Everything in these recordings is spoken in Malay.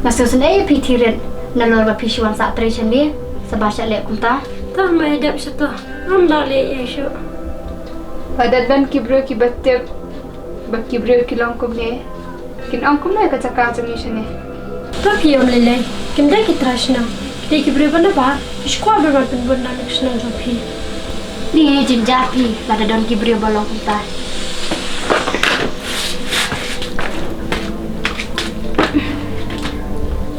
Masuk sendiri pitirin nalor bapishuan saat terishan dia sebasya lek kunta. Tak mai dap satu. Anda le ya shu. Padadban kibro ki batte bak kibro ki langkum ne. Kin angkum ne kacaka jangi shane. Tak piom lele. Kimda ki trashna. Deki berapa nak? Iskwa berapa pun nak senang jopi. Ni jinjapi lada don kibrio balong kunta.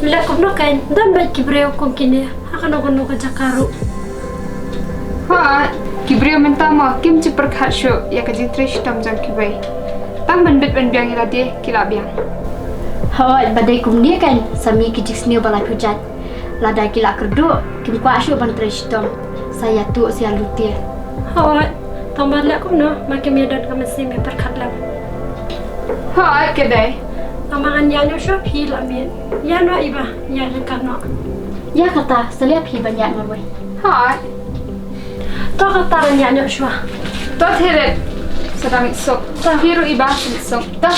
Bila kau nak kan, dah baik kibrio kau kini. Akan aku nak jakaru. Ha, kibrio mentama kim ceper khatsho ya kajin trish tam jam kibai. Tam bandit ban biang ila de kila biang. Hawat badai kum dia kan sami kijik seni balai hujat. Lada kila kerdu kim kuashu ban trishtom. Saya tu sia lutir. Hawat, tambah lek kau nak makin medan kau mesti berkat lam. Ha, kedai. Tamangan yang nak shop hil amin. Yang nak iba, yang nak nak. Ya kata seliap hi banyak marwai. Ha, Tak kata yang nak shua. tot heret. Sedang sok. Tahiru iba sok. Dah.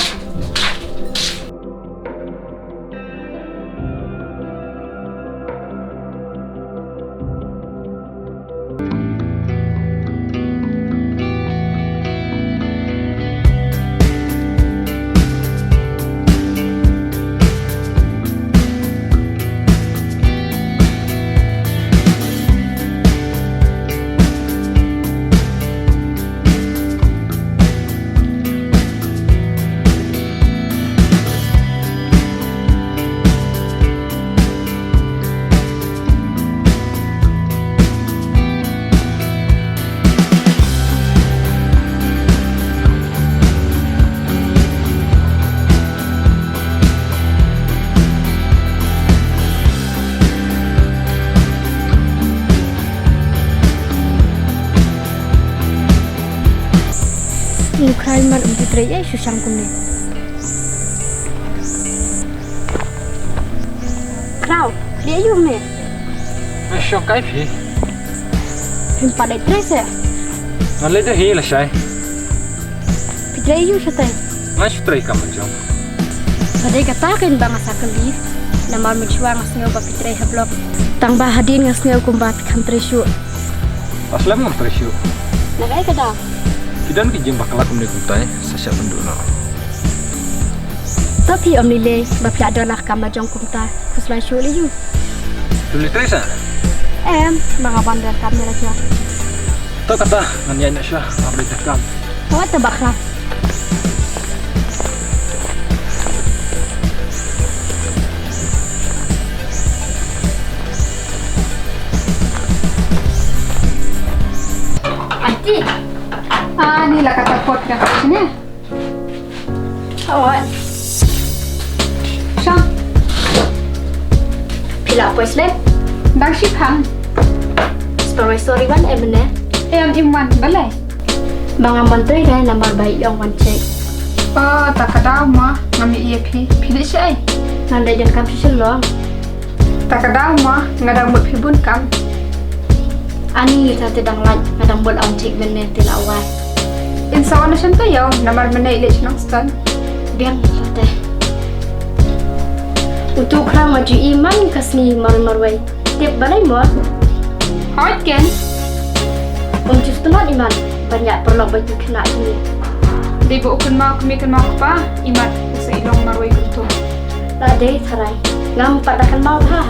Mukhail mar umpitrei ay susang kumne. Krau, dia yung me. Shong cái phi. Himpa dai tres ya. Nó lấy được hi là sai. Pitrei yung satay. Nó chụp trai cầm chồng. Badai katakin bang asakan li. Namar mencuang ngasngaw ba pitrei hablok. Tang bahadin ngasngaw kumbat kantri syu. Aslam ngam trai syu. Nagai kada. Kidan ki jim bakala kumne kuntai sasya bendu no. Tapi om nile bapya dolah kama jong kumta. Kuslan syu li yu. Tuli trai sa. Mga bandar kami raja. Tak kata ngan ya siya update takam. Awat tabakra. Auntie. Ah, ni lah kata pot dah sini. Awat. Syam, Pila pois le. dah sipang. Story wan emne. Em iman balai. Mga menteri dah namar baik yang wan cek. Oh, tak kadau mah ngami EP. Pilih siai. Nanda jan kam sisilong. Tak kadau mah ngadang buat pibun kam. Ani kita tidang laj ngadang bol ang cek benne tilawai. Insawan na siya tayo. Namar manay ilit siya ng stan. Biang teh. Untuk krang maju iman kasni marwai. Tiap balai mo. Hawat ken. Untuk teman iman banyak perlu baju kena ini. Di buukun mau kumikan mau pa. Imat sa ilong marway kunto. Tak ada sarai. Ngam padakan mau ha.